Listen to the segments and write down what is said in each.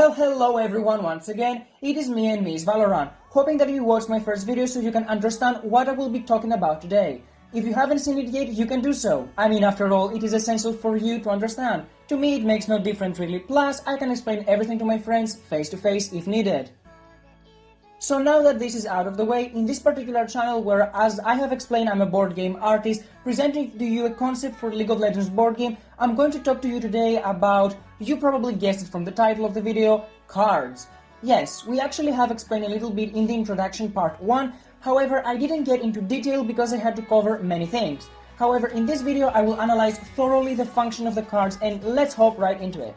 Well, hello everyone once again, it is me and Miss Valoran, hoping that you watched my first video so you can understand what I will be talking about today. If you haven't seen it yet, you can do so. I mean, after all, it is essential for you to understand. To me, it makes no difference really, plus I can explain everything to my friends face to face if needed. So now that this is out of the way, in this particular channel where, as I have explained, I'm a board game artist, presenting to you a concept for League of Legends board game, I'm going to talk to you today about, you probably guessed it from the title of the video, cards. Yes, we actually have explained a little bit in the introduction part 1, however I didn't get into detail because I had to cover many things. However, in this video I will analyze thoroughly the function of the cards and let's hop right into it.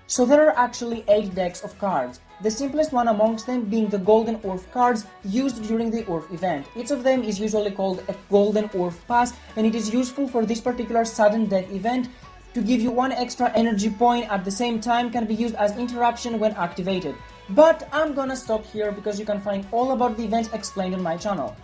So there are actually 8 decks of cards, the simplest one amongst them being the Golden Orb cards used during the Orb event. Each of them is usually called a Golden Orb Pass and it is useful for this particular sudden death event to give you 1 extra energy point, at the same time can be used as interruption when activated. But I'm gonna stop here because you can find all about the events explained on my channel.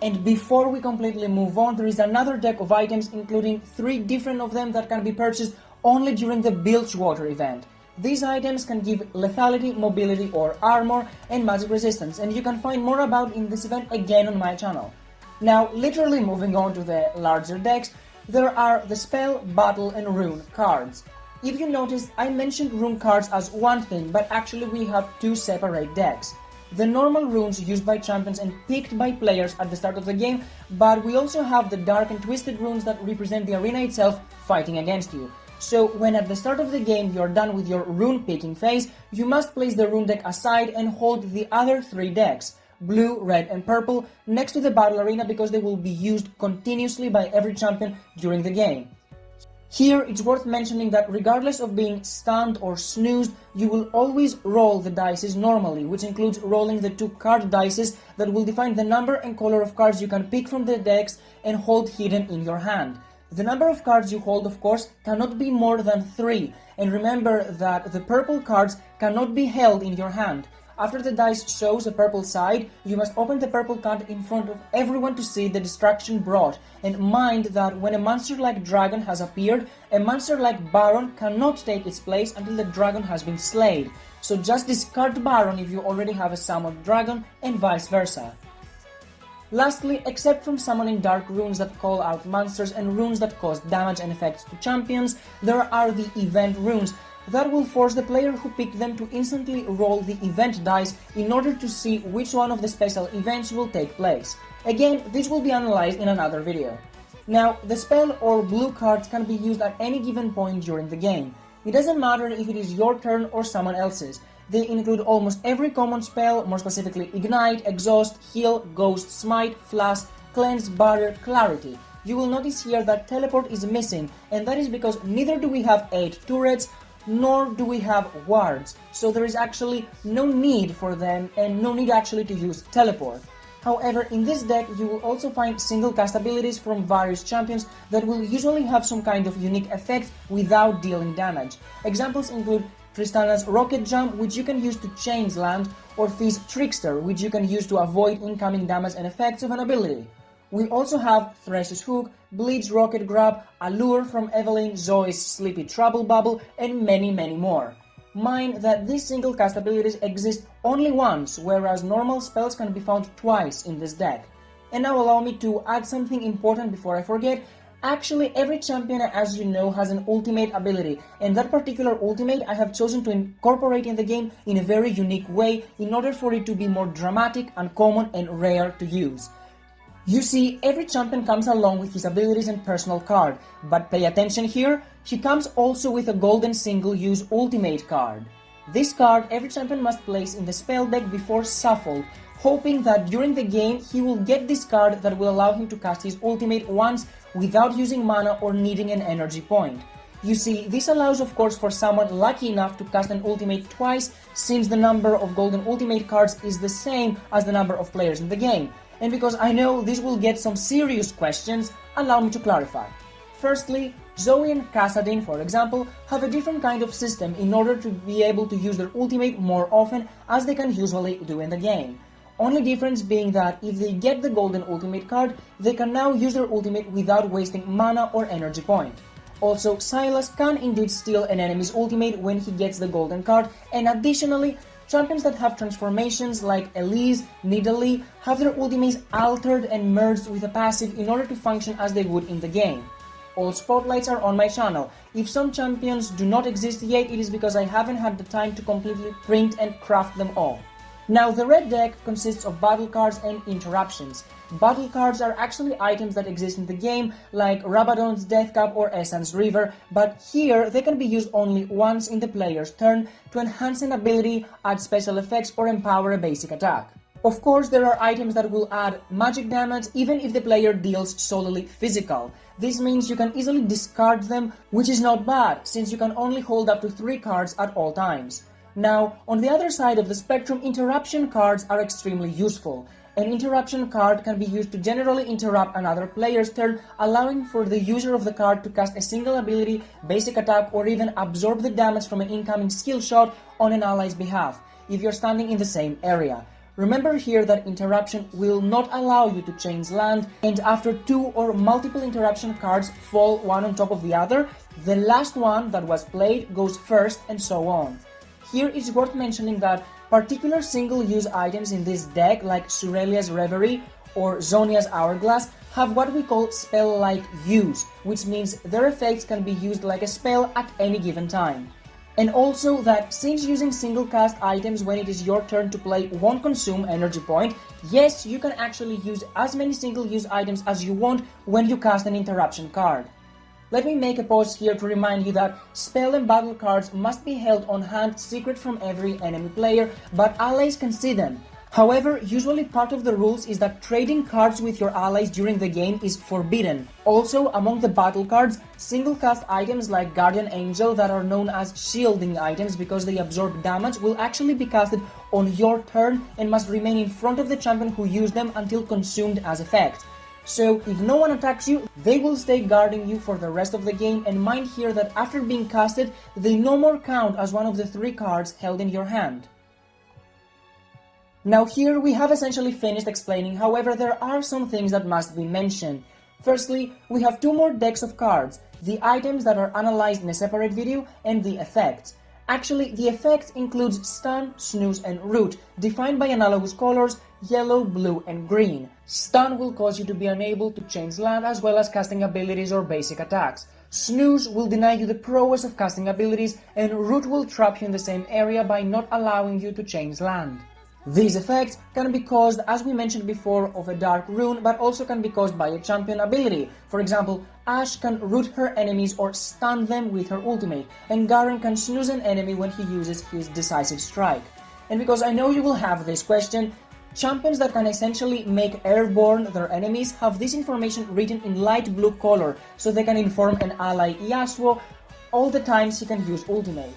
And before we completely move on, there is another deck of items including 3 different of them that can be purchased only during the Bilgewater event. These items can give lethality, mobility or armor and magic resistance, and you can find more about in this event again on my channel. Now, literally moving on to the larger decks, there are the Spell, Battle and Rune cards. If you noticed, I mentioned rune cards as one thing, but actually we have 2 separate decks. The normal runes used by champions and picked by players at the start of the game, but we also have the dark and twisted runes that represent the arena itself fighting against you. So when at the start of the game you're done with your rune picking phase, you must place the rune deck aside and hold the other 3 decks, blue, red and purple, next to the battle arena because they will be used continuously by every champion during the game. Here it's worth mentioning that regardless of being stunned or snoozed, you will always roll the dices normally, which includes rolling the 2 card dices that will define the number and color of cards you can pick from the decks and hold hidden in your hand. The number of cards you hold, of course, cannot be more than 3, and remember that the purple cards cannot be held in your hand. After the dice shows a purple side, you must open the purple card in front of everyone to see the distraction brought, and mind that when a monster like dragon has appeared, a monster like baron cannot take its place until the dragon has been slayed, so just discard baron if you already have a summoned dragon, and vice versa. Lastly, except from summoning dark runes that call out monsters and runes that cause damage and effects to champions, there are the event runes that will force the player who picked them to instantly roll the event dice in order to see which one of the special events will take place. Again, this will be analyzed in another video. Now, the spell or blue cards can be used at any given point during the game. It doesn't matter if it is your turn or someone else's. They include almost every common spell, more specifically Ignite, Exhaust, Heal, Ghost, Smite, Flash, Cleanse, Barrier, Clarity. You will notice here that Teleport is missing, and that is because neither do we have 8 turrets, nor do we have wards, so there is actually no need for them and no need actually to use Teleport. However, in this deck you will also find single cast abilities from various champions that will usually have some kind of unique effect without dealing damage. Examples include Tristana's Rocket Jump, which you can use to change land, or Fizz's Trickster, which you can use to avoid incoming damage and effects of an ability. We also have Thresh's Hook, Bleed's Rocket Grab, Allure from Evelyn, Zoe's Sleepy Trouble Bubble, and many more. Mind that these single cast abilities exist only once, whereas normal spells can be found twice in this deck. And now allow me to add something important before I forget. Actually, every champion, as you know, has an ultimate ability, and that particular ultimate I have chosen to incorporate in the game in a very unique way in order for it to be more dramatic, uncommon, and rare to use. You see, every champion comes along with his abilities and personal card, but pay attention here, he comes also with a golden single-use ultimate card. This card every champion must place in the spell deck before shuffle, hoping that during the game he will get this card that will allow him to cast his ultimate once without using mana or needing an energy point. You see, this allows of course for someone lucky enough to cast an ultimate twice, since the number of golden ultimate cards is the same as the number of players in the game. And because I know this will get some serious questions, allow me to clarify. Firstly, Zoe and Kassadin, for example, have a different kind of system in order to be able to use their ultimate more often as they can usually do in the game. Only difference being that if they get the golden ultimate card, they can now use their ultimate without wasting mana or energy point. Also, Silas can indeed steal an enemy's ultimate when he gets the golden card, and additionally, champions that have transformations like Elise, Nidalee have their ultimates altered and merged with a passive in order to function as they would in the game. All spotlights are on my channel. If some champions do not exist yet, it is because I haven't had the time to completely print and craft them all. Now, the red deck consists of battle cards and interruptions. Battle cards are actually items that exist in the game, like Rabadon's Death Cap or Essan's River, but here they can be used only once in the player's turn to enhance an ability, add special effects, or empower a basic attack. Of course, there are items that will add magic damage even if the player deals solely physical. This means you can easily discard them, which is not bad, since you can only hold up to 3 cards at all times. Now, on the other side of the spectrum, interruption cards are extremely useful. An interruption card can be used to generally interrupt another player's turn, allowing for the user of the card to cast a single ability, basic attack, or even absorb the damage from an incoming skill shot on an ally's behalf, if you're standing in the same area. Remember here that interruption will not allow you to change land, and after 2 or multiple interruption cards fall one on top of the other, the last one that was played goes first, and so on. Here it's worth mentioning that particular single-use items in this deck, like Surelia's Reverie or Zonia's Hourglass, have what we call spell-like use, which means their effects can be used like a spell at any given time. And also that since using single-cast items when it is your turn to play won't consume energy point, yes, you can actually use as many single-use items as you want when you cast an interruption card. Let me make a pause here to remind you that spell and battle cards must be held on hand secret from every enemy player, but allies can see them. However, usually part of the rules is that trading cards with your allies during the game is forbidden. Also, among the battle cards, single cast items like Guardian Angel that are known as shielding items because they absorb damage will actually be casted on your turn and must remain in front of the champion who used them until consumed as effect. So, if no one attacks you, they will stay guarding you for the rest of the game, and mind here that after being casted, they no more count as one of the 3 cards held in your hand. Now here we have essentially finished explaining, however there are some things that must be mentioned. Firstly, we have 2 more decks of cards, the items that are analyzed in a separate video and the effects. Actually, the effect includes stun, snooze, and root, defined by analogous colors yellow, blue, and green. Stun will cause you to be unable to change land as well as casting abilities or basic attacks. Snooze will deny you the prowess of casting abilities, and root will trap you in the same area by not allowing you to change land. These effects can be caused, as we mentioned before, of a dark rune, but also can be caused by a champion ability. For example, Ashe can root her enemies or stun them with her ultimate, and Garen can snooze an enemy when he uses his decisive strike. And because I know you will have this question, champions that can essentially make airborne their enemies have this information written in light blue color, so they can inform an ally Yasuo all the times he can use ultimate.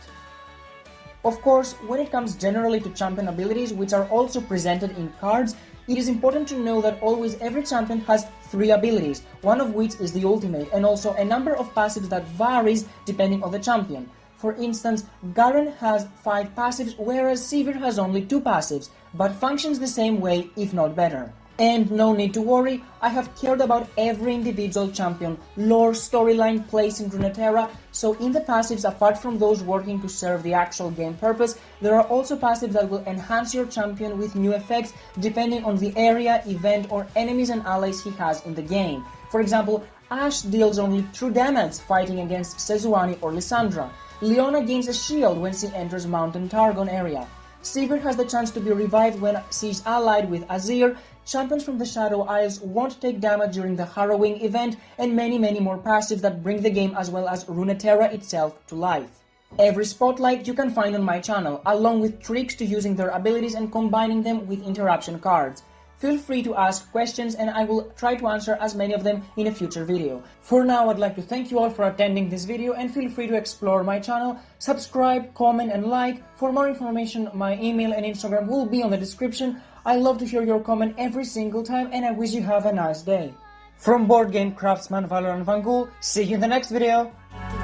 Of course, when it comes generally to champion abilities, which are also presented in cards, it is important to know that always every champion has 3 abilities, one of which is the ultimate, and also a number of passives that varies depending on the champion. For instance, Garen has 5 passives, whereas Sivir has only 2 passives, but functions the same way, if not better. And no need to worry, I have cared about every individual champion, lore, storyline, place in Runeterra, so in the passives, apart from those working to serve the actual game purpose, there are also passives that will enhance your champion with new effects depending on the area, event, or enemies and allies he has in the game. For example, Ashe deals only true damage fighting against Sezuani or Lissandra. Leona gains a shield when she enters Mountain Targon area. Sivir has the chance to be revived when she's allied with Azir, champions from the Shadow Isles won't take damage during the Harrowing event, and many more passives that bring the game as well as Runeterra itself to life. Every spotlight you can find on my channel, along with tricks to using their abilities and combining them with interruption cards. Feel free to ask questions and I will try to answer as many of them in a future video. For now, I'd like to thank you all for attending this video and feel free to explore my channel, subscribe, comment and like. For more information, my email and Instagram will be on the description. I love to hear your comment every single time and I wish you have a nice day. From board game craftsman Valoran Vanghoul, see you in the next video!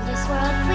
This world